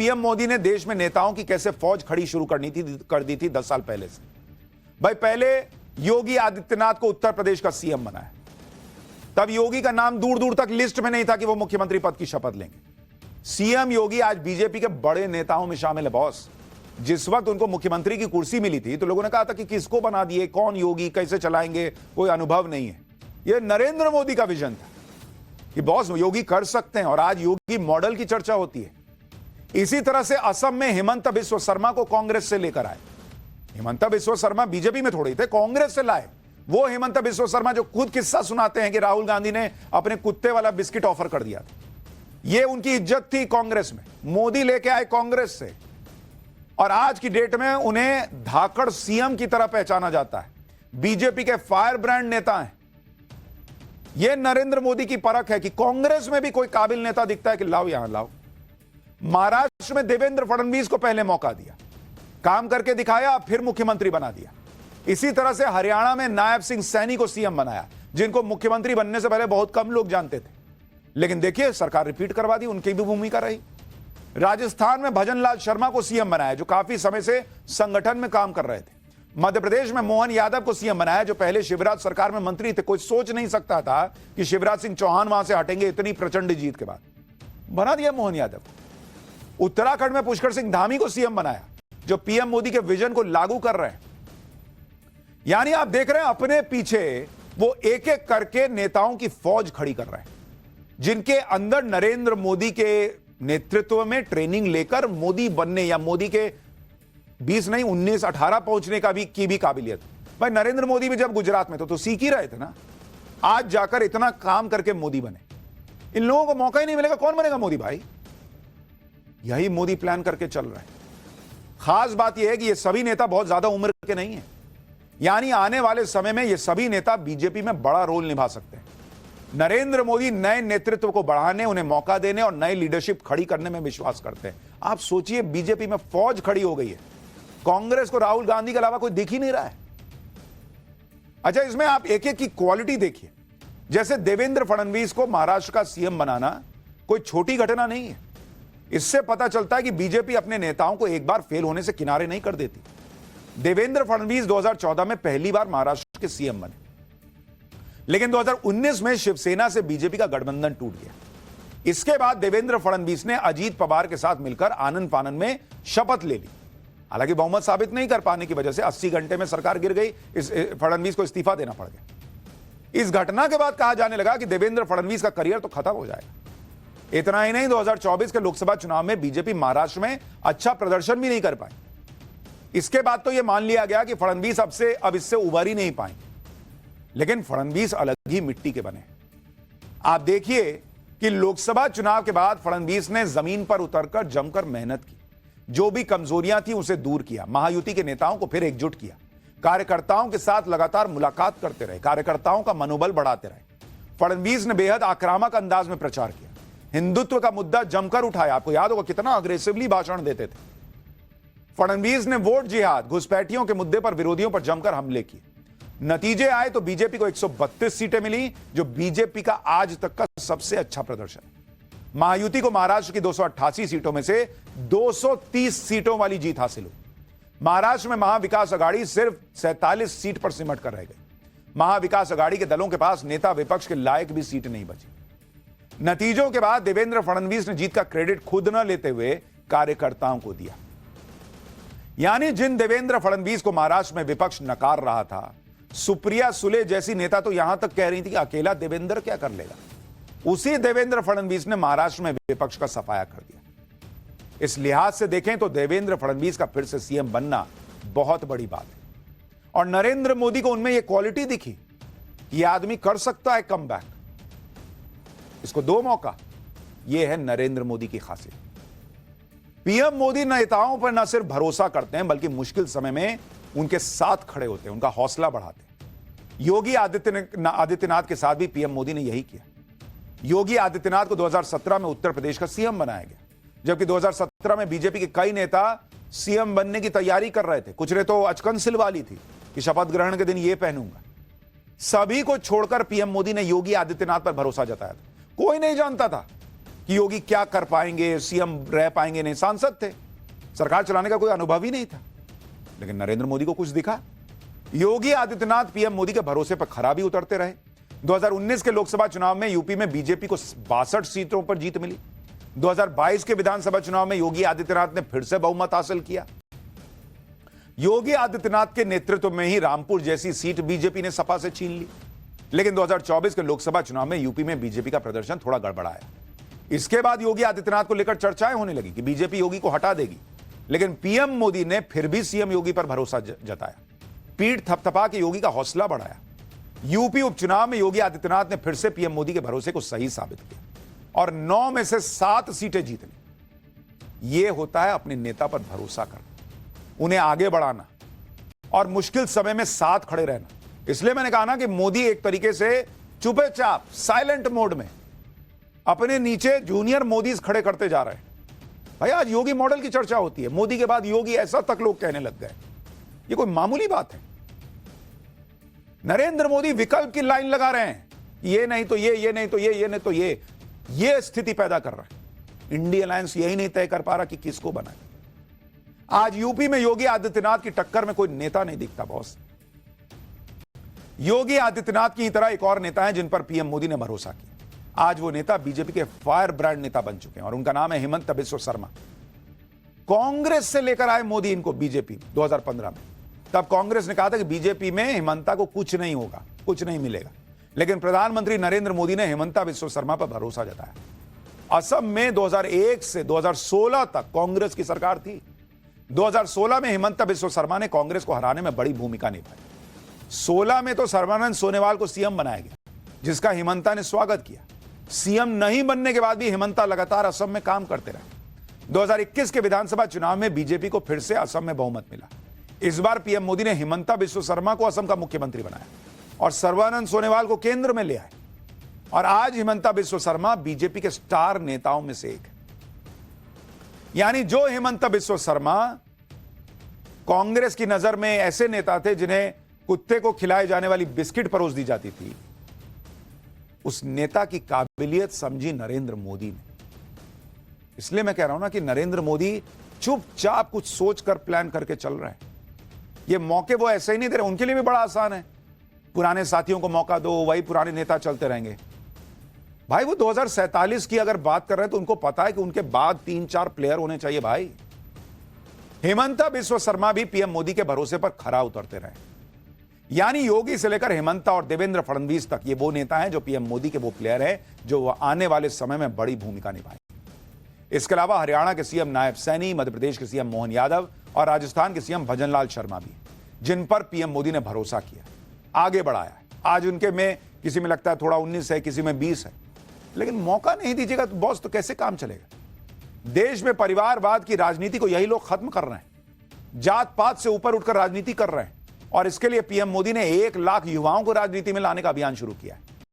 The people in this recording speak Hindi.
पीएम मोदी ने देश में नेताओं की कैसे फौज खड़ी शुरू कर दी थी 10 साल पहले से। भाई पहले योगी आदित्यनाथ को उत्तर प्रदेश का सीएम बनाया, तब योगी का नाम दूर दूर तक लिस्ट में नहीं था कि वो मुख्यमंत्री पद की शपथ लेंगे। सीएम योगी आज बीजेपी के बड़े नेताओं में शामिल है बॉस। जिस वक्त उनको मुख्यमंत्री की कुर्सी मिली थी तो लोगों ने कहा था कि किसको बना दिए, कौन योगी, कैसे चलाएंगे, कोई अनुभव नहीं है। यह नरेंद्र मोदी का विजन था कि बॉस योगी कर सकते हैं, और आज योगी मॉडल की चर्चा होती है। इसी तरह से असम में हेमंत बिस्व शर्मा को कांग्रेस से लेकर आए। हेमंत बिस्व शर्मा बीजेपी में थोड़ी थे, कांग्रेस से लाए। वो हेमंत बिस्व शर्मा जो खुद किस्सा सुनाते हैं कि राहुल गांधी ने अपने कुत्ते वाला बिस्किट ऑफर कर दिया था। ये उनकी इज्जत थी कांग्रेस में, मोदी लेके आए कांग्रेस से, और आज की डेट में उन्हें धाकड़ सीएम की तरह पहचाना जाता है। बीजेपी के फायर ब्रांड नेता हैं। यह नरेंद्र मोदी की परख है कि कांग्रेस में भी कोई काबिल नेता दिखता है कि लाओ यहां लाओ। महाराष्ट्र में देवेंद्र फडणवीस को पहले मौका दिया, काम करके दिखाया, फिर मुख्यमंत्री बना दिया। इसी तरह से हरियाणा में नायब सिंह सैनी को सीएम बनाया, जिनको मुख्यमंत्री बनने से पहले बहुत कम लोग जानते थे, लेकिन देखिए सरकार रिपीट करवा दी, उनकी भी भूमिका रही। राजस्थान में भजनलाल शर्मा को सीएम बनाया, जो काफी समय से संगठन में काम कर रहे थे। मध्य प्रदेश में मोहन यादव को सीएम बनाया, जो पहले शिवराज सरकार में मंत्री थे। कोई सोच नहीं सकता था कि शिवराज सिंह चौहान वहां से हटेंगे इतनी प्रचंड जीत के बाद। बना दिया मोहन यादव। उत्तराखंड में पुष्कर सिंह धामी को सीएम बनाया, जो पीएम मोदी के विजन को लागू कर रहे हैं। यानी आप देख रहे हैं अपने पीछे वो एक एक करके नेताओं की फौज खड़ी कर रहे हैं, जिनके अंदर नरेंद्र मोदी के नेतृत्व में ट्रेनिंग लेकर मोदी बनने या मोदी के 20 नहीं 19 18 पहुंचने की भी काबिलियत। भाई नरेंद्र मोदी भी जब गुजरात में तो सीख ही रहे थे ना, आज जाकर इतना काम करके मोदी बने। इन लोगों को मौका ही नहीं मिलेगा, कौन बनेगा मोदी भाई? यही मोदी प्लान करके चल रहा है। खास बात यह है कि ये सभी नेता बहुत ज्यादा उम्र के नहीं है, यानी आने वाले समय में ये सभी नेता बीजेपी में बड़ा रोल निभा सकते हैं। नरेंद्र मोदी नए नेतृत्व को बढ़ाने, उन्हें मौका देने और नई लीडरशिप खड़ी करने में विश्वास करते हैं। आप सोचिए बीजेपी में फौज खड़ी हो गई है, कांग्रेस को राहुल गांधी के अलावा कोई दिख ही नहीं रहा है। अच्छा, इसमें आप एक एक की क्वालिटी देखिए। जैसे देवेंद्र फडणवीस को महाराष्ट्र का सीएम बनाना कोई छोटी घटना नहीं है। इससे पता चलता है कि बीजेपी अपने नेताओं को एक बार फेल होने से किनारे नहीं कर देती। देवेंद्र फडणवीस 2014 में पहली बार महाराष्ट्र के सीएम बने, लेकिन 2019 में शिवसेना से बीजेपी का गठबंधन टूट गया। इसके बाद देवेंद्र फडणवीस ने अजीत पवार के साथ मिलकर आनंद फानंद में शपथ ले ली। हालांकि बहुमत साबित नहीं कर पाने की वजह से 80 घंटे में सरकार गिर गई। फडणवीस को इस्तीफा देना पड़ गया। इस घटना के बाद कहा जाने लगा कि देवेंद्र फडणवीस का करियर तो खत्म हो जाएगा। इतना ही नहीं, 2024 के लोकसभा चुनाव में बीजेपी महाराष्ट्र में अच्छा प्रदर्शन भी नहीं कर पाई। इसके बाद तो यह मान लिया गया कि फडणवीस अब इससे उबर ही नहीं पाएंगे। लेकिन फडणवीस अलग ही मिट्टी के बने। आप देखिए कि लोकसभा चुनाव के बाद फडणवीस ने जमीन पर उतरकर जमकर मेहनत की, जो भी कमजोरियां थी उसे दूर किया, महायुति के नेताओं को फिर एकजुट किया, कार्यकर्ताओं के साथ लगातार मुलाकात करते रहे, कार्यकर्ताओं का मनोबल बढ़ाते रहे। फडणवीस ने बेहद आक्रामक अंदाज में प्रचार किया, हिंदुत्व का मुद्दा जमकर उठाया। आपको याद होगा कितना अग्रेसिवली भाषण देते थे। फडणवीस ने वोट जिहाद, घुसपैठियों के मुद्दे पर विरोधियों पर जमकर हमले किए। नतीजे आए तो बीजेपी को 132 सीटें मिली, जो बीजेपी का आज तक का सबसे अच्छा प्रदर्शन है। महायुति को महाराष्ट्र की 288 सीटों में से 230 सीटों वाली जीत हासिल हुई। महाराष्ट्र में महाविकास अघाड़ी सिर्फ 47 सीट पर सिमट कर रह गई। महाविकास अघाड़ी के दलों के पास नेता विपक्ष के लायक भी सीट नहीं बची। नतीजों के बाद देवेंद्र फडणवीस ने जीत का क्रेडिट खुद न लेते हुए कार्यकर्ताओं को दिया। यानी जिन देवेंद्र फडणवीस को महाराष्ट्र में विपक्ष नकार रहा था, सुप्रिया सुले जैसी नेता तो यहां तक कह रही थी कि अकेला देवेंद्र क्या कर लेगा, उसी देवेंद्र फडणवीस ने महाराष्ट्र में विपक्ष का सफाया कर दिया। इस लिहाज से देखें तो देवेंद्र फडणवीस का फिर से सीएम बनना बहुत बड़ी बात है। और नरेंद्र मोदी को उनमें यह क्वालिटी दिखी कि यह आदमी कर सकता है कम बैक, इसको दो मौका। यह है नरेंद्र मोदी की खासियत। पीएम मोदी नेताओं पर न सिर्फ भरोसा करते हैं, बल्कि मुश्किल समय में उनके साथ खड़े होते हैं, उनका हौसला बढ़ाते हैं। योगी आदित्यनाथ के साथ भी पीएम मोदी ने यही किया। योगी आदित्यनाथ को 2017 में उत्तर प्रदेश का सीएम बनाया गया, जबकि 2017 में बीजेपी के कई नेता सीएम बनने की तैयारी कर रहे थे। कुछ ने तो अचकन सिलवा ली थी कि शपथ ग्रहण के दिन यह पहनूंगा। सभी को छोड़कर पीएम मोदी ने योगी आदित्यनाथ पर भरोसा जताया था। कोई नहीं जानता था कि योगी क्या कर पाएंगे, सीएम रह पाएंगे नहीं, सांसद थे, सरकार चलाने का कोई अनुभव ही नहीं था। लेकिन नरेंद्र मोदी को कुछ दिखा। योगी आदित्यनाथ पीएम मोदी के भरोसे पर खरा भी उतरते रहे। 2019 के लोकसभा चुनाव में यूपी में बीजेपी को 62 सीटों पर जीत मिली। 2022 के विधानसभा चुनाव में योगी आदित्यनाथ ने फिर से बहुमत हासिल किया। योगी आदित्यनाथ के नेतृत्व में ही रामपुर जैसी सीट बीजेपी ने सपा से छीन ली। लेकिन 2024 के लोकसभा चुनाव में यूपी में बीजेपी का प्रदर्शन थोड़ा गड़बड़ाया। इसके बाद योगी आदित्यनाथ को लेकर चर्चाएं होने लगी कि बीजेपी योगी को हटा देगी। लेकिन पीएम मोदी ने फिर भी सीएम योगी पर भरोसा जताया, पीठ थपथपा के योगी का हौसला बढ़ाया। यूपी उपचुनाव में योगी आदित्यनाथ ने फिर से पीएम मोदी के भरोसे को सही साबित किया और 9 में से 7 सीटें जीत ली। यह होता है अपने नेता पर भरोसा करना, उन्हें आगे बढ़ाना और मुश्किल समय में साथ खड़े रहना। इसलिए मैंने कहा ना कि मोदी एक तरीके से चुपचाप साइलेंट मोड में अपने नीचे जूनियर मोदीज खड़े करते जा रहे हैं। भाई आज योगी मॉडल की चर्चा होती है, मोदी के बाद योगी, ऐसा तक लोग कहने लग गए। ये कोई मामूली बात है? नरेंद्र मोदी विकल्प की लाइन लगा रहे हैं, ये नहीं तो ये नहीं तो ये नहीं तो ये स्थिति पैदा कर रहा है। इंडिया अलायंस यही नहीं तय कर पा रहा कि किसको बनाए। आज यूपी में योगी आदित्यनाथ की टक्कर में कोई नेता नहीं दिखता बॉस। योगी आदित्यनाथ की तरह एक और नेता है जिन पर पीएम मोदी ने भरोसा किया। आज वो नेता बीजेपी के फायर ब्रांड नेता बन चुके हैं और उनका नाम है हेमंत बिस्वा शर्मा। कांग्रेस से लेकर आए मोदी इनको बीजेपी 2015 में। तब कांग्रेस ने कहा था कि बीजेपी में हेमंता को कुछ नहीं होगा, कुछ नहीं मिलेगा। लेकिन प्रधानमंत्री नरेंद्र मोदी ने हेमंता बिस्वा शर्मा पर भरोसा जताया। असम में 2001 से 2016 तक कांग्रेस की सरकार थी। 2016 में हेमंता बिस्वा शर्मा ने कांग्रेस को हराने में बड़ी भूमिका निभाई। 16 में तो सर्बानंद सोनोवाल को सीएम बनाया गया, जिसका हेमंता ने स्वागत किया। सीएम नहीं बनने के बाद भी हेमंता लगातार असम में काम करते रहे। 2021 के विधानसभा चुनाव में बीजेपी को फिर से असम में बहुमत मिला। इस बार पीएम मोदी ने हेमंता बिस्वा शर्मा को असम का मुख्यमंत्री बनाया और सर्बानंद सोनोवाल को केंद्र में ले आए। और आज हेमंता बिस्वा शर्मा बीजेपी के स्टार नेताओं में से एक है। यानी जो हेमंता बिस्वा शर्मा कांग्रेस की नजर में ऐसे नेता थे जिन्हें कुत्ते को खिलाए जाने वाली बिस्किट परोस दी जाती थी, उस नेता की काबिलियत समझी नरेंद्र मोदी ने। इसलिए मैं कह रहा हूं ना कि नरेंद्र मोदी चुपचाप कुछ सोचकर प्लान करके चल रहे हैं। ये मौके वो ऐसे ही नहीं दे रहे, उनके लिए भी बड़ा आसान है। पुराने साथियों को मौका दो, वही पुराने नेता चलते रहेंगे। भाई वो 2047 की अगर बात कर रहे हैं तो उनको पता है कि उनके बाद 3-4 प्लेयर होने चाहिए। भाई हेमंता बिस्वा शर्मा भी पीएम मोदी के भरोसे पर खरा उतरते रहे। यानी योगी से लेकर हेमंता और देवेंद्र फडणवीस तक ये वो नेता हैं जो पीएम मोदी के वो प्लेयर हैं जो आने वाले समय में बड़ी भूमिका निभाएंगे। इसके अलावा हरियाणा के सीएम नायब सैनी, मध्य प्रदेश के सीएम मोहन यादव और राजस्थान के सीएम भजनलाल शर्मा भी, जिन पर पीएम मोदी ने भरोसा किया, आगे बढ़ाया है। आज उनके में किसी में लगता है थोड़ा 19 है, किसी में 20 है, लेकिन मौका नहीं दीजिएगा तो बॉस, तो कैसे काम चलेगा? देश में परिवारवाद की राजनीति को यही लोग खत्म कर रहे हैं, जात पात से ऊपर उठकर राजनीति कर रहे हैं। और इसके लिए पीएम मोदी ने 1 लाख युवाओं को राजनीति में लाने का अभियान शुरू किया है।